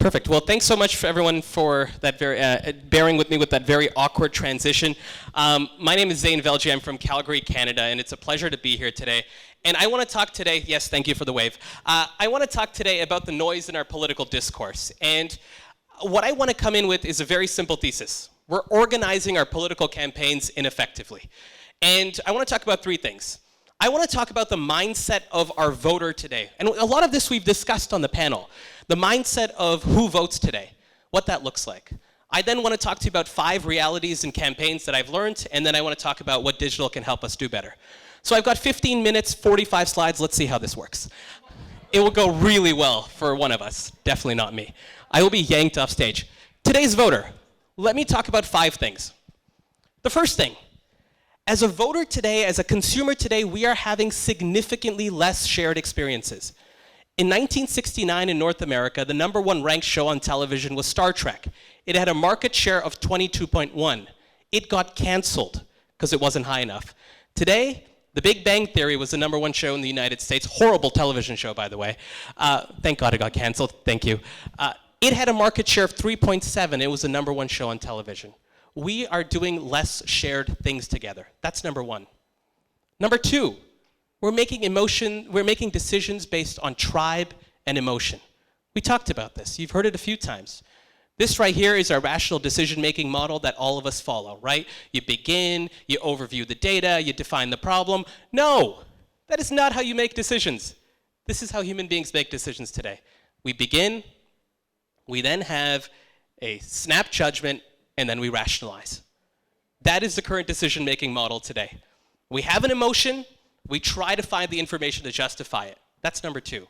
Perfect. Well, thanks so much for everyone for that bearing with me with that very awkward transition. My name is Zain Velji. I'm from Calgary, Canada, and it's a pleasure to be here today. And I want to talk today, yes, thank you for the wave. I want to talk today about the noise in our political discourse. And what I want to come in with is a very simple thesis. We're organizing our political campaigns ineffectively. And I want to talk about three things. I want to talk about the mindset of our voter today. And a lot of this we've discussed on the panel. The mindset of who votes today, what that looks like. I then want to talk to you about 5 realities in campaigns that I've learned, and then I want to talk about what digital can help us do better. So I've got 15 minutes, 45 slides. Let's see how this works. It will go really well for one of us, definitely not me. I will be yanked off stage. Today's voter, let me talk about 5 things. The first thing, as a voter today, as a consumer today, we are having significantly less shared experiences. In 1969 in North America, the #1 ranked show on television was Star Trek. It had a market share of 22.1. It got canceled because it wasn't high enough. Today, The Big Bang Theory was the #1 show in the United States. Horrible television show, by the way. Thank God it got canceled. Thank you. It had a market share of 3.7. It was the #1 show on television. We are doing less shared things together. That's number 1. Number 2, we're making decisions based on tribe and emotion. We talked about this. You've heard it a few times. This right here is our rational decision-making model that all of us follow, right? You begin, you overview the data, you define the problem. No, that is not how you make decisions. This is how human beings make decisions today. We begin, we then have a snap judgment, and then we rationalize. That is the current decision-making model today. We have an emotion, we try to find the information to justify it. That's number 2.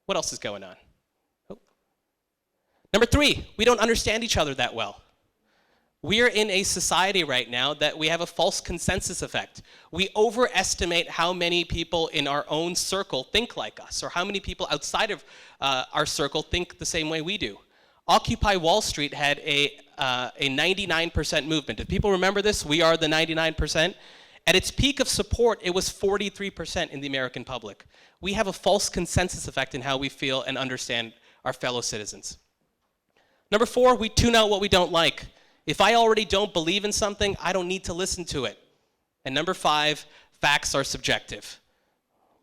What else is going on? Oh. Number 3, we don't understand each other that well. We are in a society right now that we have a false consensus effect. We overestimate how many people in our own circle think like us, or how many people outside of our circle think the same way we do. Occupy Wall Street had a 99% movement. If people remember this, we are the 99%. At its peak of support, it was 43% in the American public. We have a false consensus effect in how we feel and understand our fellow citizens. Number 4, we tune out what we don't like. If I already don't believe in something, I don't need to listen to it. And number 5, facts are subjective.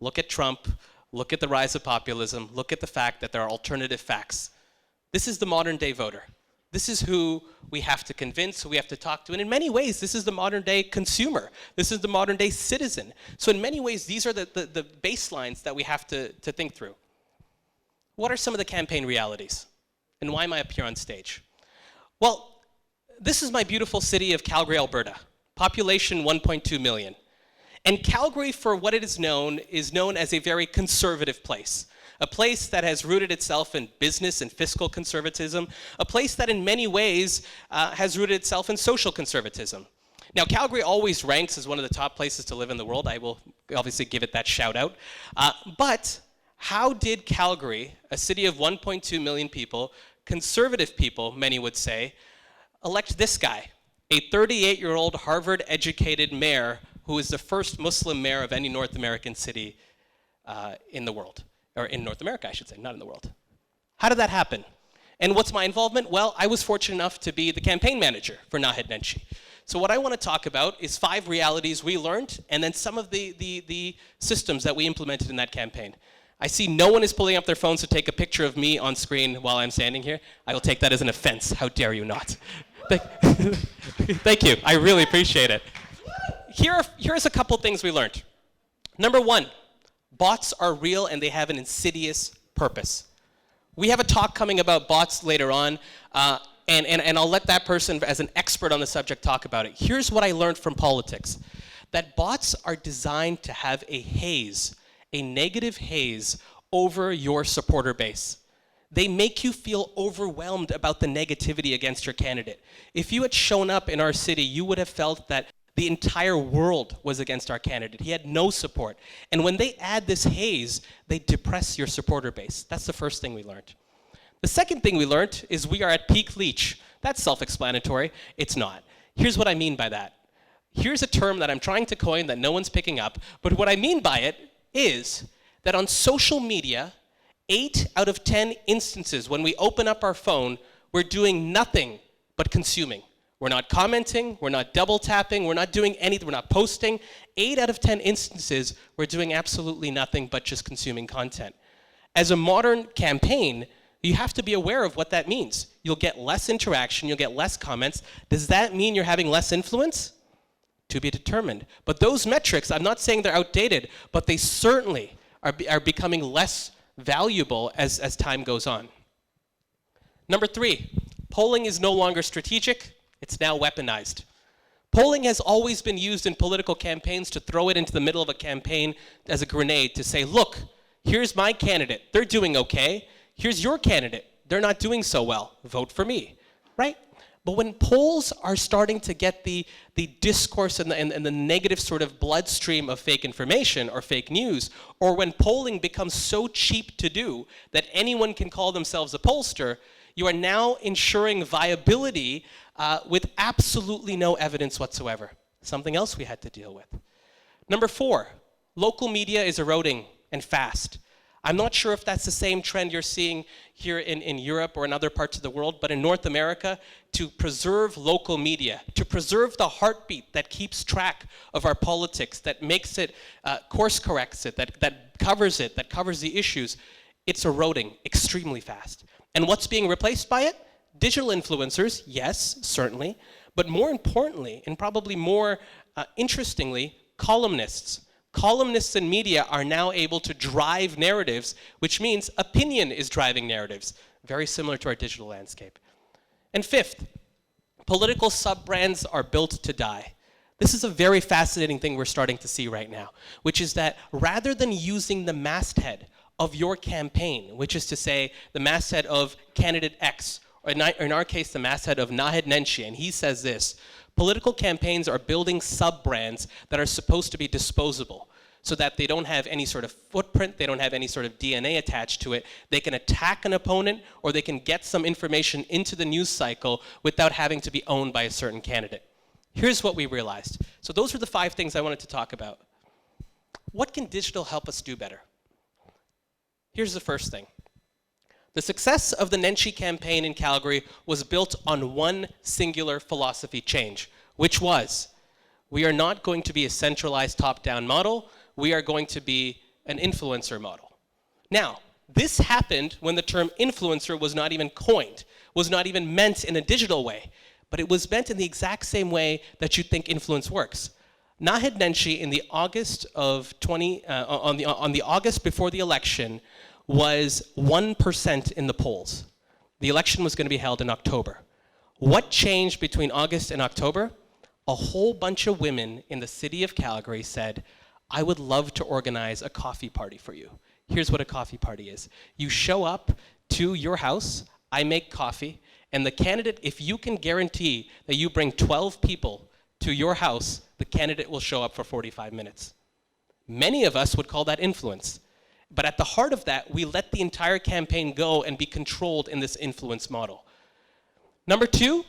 Look at Trump, look at the rise of populism, look at the fact that there are alternative facts. This is the modern day voter. This is who we have to convince, who we have to talk to. And in many ways, this is the modern day consumer. This is the modern day citizen. So in many ways, these are the baselines that we have to think through. What are some of the campaign realities? And why am I up here on stage? Well, this is my beautiful city of Calgary, Alberta. Population 1.2 million. And Calgary, for what it is known as a very conservative place. A place that has rooted itself in business and fiscal conservatism, a place that in many ways has rooted itself in social conservatism. Now, Calgary always ranks as one of the top places to live in the world. I will obviously give it that shout out. But how did Calgary, a city of 1.2 million people, conservative people, many would say, elect this guy, a 38-year-old Harvard-educated mayor who is the first Muslim mayor of any North American city in the world? Or in North America, I should say, not in the world. How did that happen? And what's my involvement? Well, I was fortunate enough to be the campaign manager for Naheed Nenshi. So what I want to talk about is 5 realities we learned, and then some of the systems that we implemented in that campaign. I see no one is pulling up their phones to take a picture of me on screen while I'm standing here. I will take that as an offense. How dare you not? Thank you. I really appreciate it. Here's a couple things we learned. Number 1. Bots are real and they have an insidious purpose. We have a talk coming about bots later on, and I'll let that person, as an expert on the subject, talk about it. Here's what I learned from politics. That bots are designed to have a haze, a negative haze, over your supporter base. They make you feel overwhelmed about the negativity against your candidate. If you had shown up in our city, you would have felt that the entire world was against our candidate. He had no support. And when they add this haze, they depress your supporter base. That's the first thing we learned. The second thing we learned is we are at peak leech. That's self-explanatory. It's not. Here's what I mean by that. Here's a term that I'm trying to coin that no one's picking up, but what I mean by it is that on social media 8 out of 10 instances when we open up our phone, we're doing nothing but consuming. We're not commenting, we're not double tapping, we're not doing anything, we're not posting. 8 out of 10 instances, we're doing absolutely nothing but just consuming content. As a modern campaign, you have to be aware of what that means. You'll get less interaction, you'll get less comments. Does that mean you're having less influence? To be determined. But those metrics, I'm not saying they're outdated, but they certainly are becoming less valuable as time goes on. Number 3, polling is no longer strategic, it's now weaponized. Polling has always been used in political campaigns to throw it into the middle of a campaign as a grenade to say, look, here's my candidate, they're doing okay. Here's your candidate, they're not doing so well, vote for me, right? But when polls are starting to get the discourse and the negative sort of bloodstream of fake information or fake news, or when polling becomes so cheap to do that anyone can call themselves a pollster, you are now ensuring viability with absolutely no evidence whatsoever. Something else we had to deal with. Number 4, local media is eroding and fast. I'm not sure if that's the same trend you're seeing here in Europe or in other parts of the world, but in North America, to preserve local media, to preserve the heartbeat that keeps track of our politics, that makes it, course corrects it, that covers the issues, it's eroding extremely fast. And what's being replaced by it? Digital influencers, yes, certainly, but more importantly, and probably more interestingly, columnists. Columnists and media are now able to drive narratives, which means opinion is driving narratives, very similar to our digital landscape. And 5th, political sub-brands are built to die. This is a very fascinating thing we're starting to see right now, which is that rather than using the masthead of your campaign, which is to say the masthead of candidate X, or in our case, the masthead of Naheed Nenshi, and he says this, political campaigns are building sub-brands that are supposed to be disposable so that they don't have any sort of footprint, they don't have any sort of DNA attached to it. They can attack an opponent or they can get some information into the news cycle without having to be owned by a certain candidate. Here's what we realized. So those were the 5 things I wanted to talk about. What can digital help us do better? Here's the first thing. The success of the Nenshi campaign in Calgary was built on one singular philosophy change, which was, we are not going to be a centralized top-down model, we are going to be an influencer model. Now, this happened when the term influencer was not even coined, was not even meant in a digital way, but it was meant in the exact same way that you think influence works. Naheed Nenshi in the August of on the August before the election was 1% in the polls. The election was going to be held in October. What changed between August and October? A whole bunch of women in the city of Calgary said, I would love to organize a coffee party for you. Here's what a coffee party is. You show up to your house, I make coffee, and the candidate, if you can guarantee that you bring 12 people to your house, the candidate will show up for 45 minutes. Many of us would call that influence. But at the heart of that, we let the entire campaign go and be controlled in this influence model. Number 2,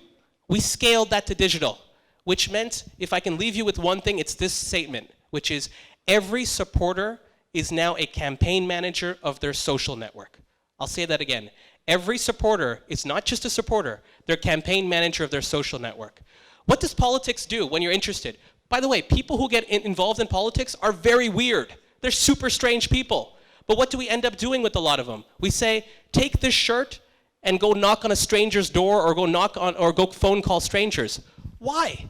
we scaled that to digital, which meant, if I can leave you with one thing, it's this statement, which is every supporter is now a campaign manager of their social network. I'll say that again. Every supporter is not just a supporter, they're a campaign manager of their social network. What does politics do when you're interested? By the way, people who get involved in politics are very weird. They're super strange people. But what do we end up doing with a lot of them? We say, take this shirt and go knock on a stranger's door or go phone call strangers. Why?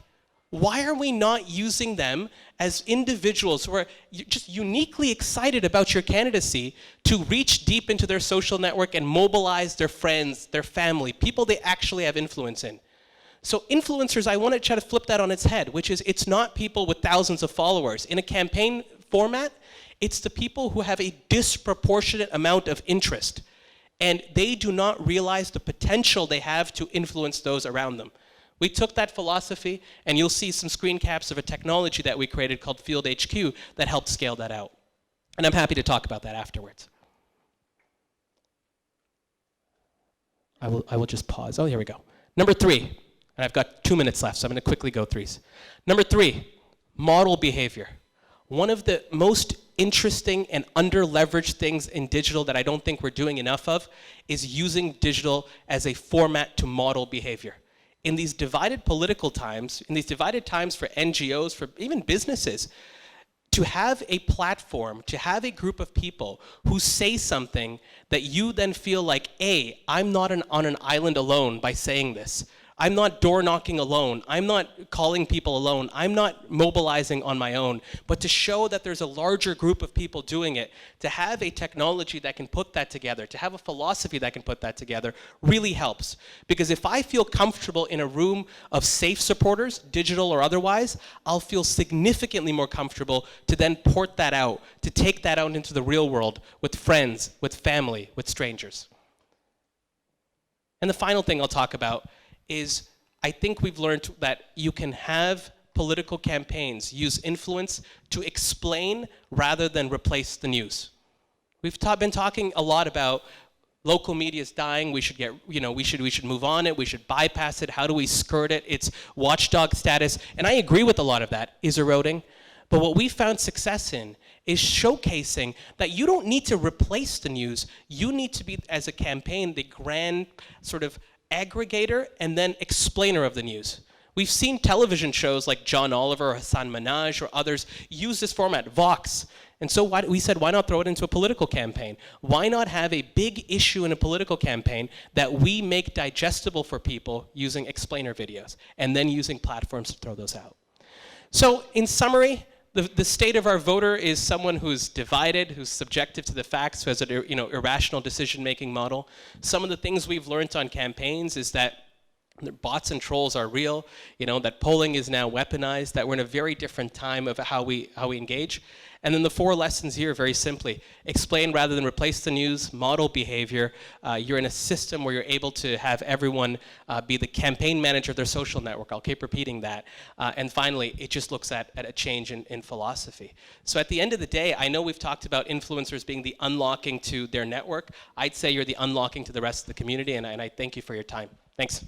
Why are we not using them as individuals who are just uniquely excited about your candidacy to reach deep into their social network and mobilize their friends, their family, people they actually have influence in? So influencers, I want to try to flip that on its head, which is it's not people with thousands of followers. In a campaign format, it's the people who have a disproportionate amount of interest, and they do not realize the potential they have to influence those around them. We took that philosophy, and you'll see some screen caps of a technology that we created called Field HQ that helped scale that out. And I'm happy to talk about that afterwards. I will just pause. Oh, here we go. Number 3, and I've got 2 minutes left, so I'm going to quickly go 3s. Number 3, model behavior. One of the most interesting and under-leveraged things in digital that I don't think we're doing enough of is using digital as a format to model behavior. In these divided political times, in these divided times for NGOs, for even businesses, to have a platform, to have a group of people who say something that you then feel like, A, I'm not on an island alone by saying this. I'm not door knocking alone. I'm not calling people alone. I'm not mobilizing on my own. But to show that there's a larger group of people doing it, to have a technology that can put that together, to have a philosophy that can put that together, really helps. Because if I feel comfortable in a room of safe supporters, digital or otherwise, I'll feel significantly more comfortable to then port that out, to take that out into the real world with friends, with family, with strangers. And the final thing I'll talk about is I think we've learned that you can have political campaigns use influence to explain rather than replace the news. We've been talking a lot about local media is dying, we should we should move on it, we should bypass it, how do we skirt it, its watchdog status, and I agree with a lot of that, is eroding. But what we found success in is showcasing that you don't need to replace the news, you need to be, as a campaign, the grand sort of aggregator and then explainer of the news. We've seen television shows like John Oliver or Hassan Minhaj or others use this format, Vox. And so we said, why not throw it into a political campaign? Why not have a big issue in a political campaign that we make digestible for people using explainer videos and then using platforms to throw those out? So in summary, the state of our voter is someone who's divided, who's subjective to the facts, who has an irrational decision-making model. Some of the things we've learned on campaigns is that bots and trolls are real, that polling is now weaponized, that we're in a very different time of how we engage. And then the 4 lessons here, very simply: explain rather than replace the news, model behavior. You're in a system where you're able to have everyone be the campaign manager of their social network. I'll keep repeating that. And finally, it just looks at a change in philosophy. So at the end of the day, I know we've talked about influencers being the unlocking to their network. I'd say you're the unlocking to the rest of the community, and I thank you for your time. Thanks.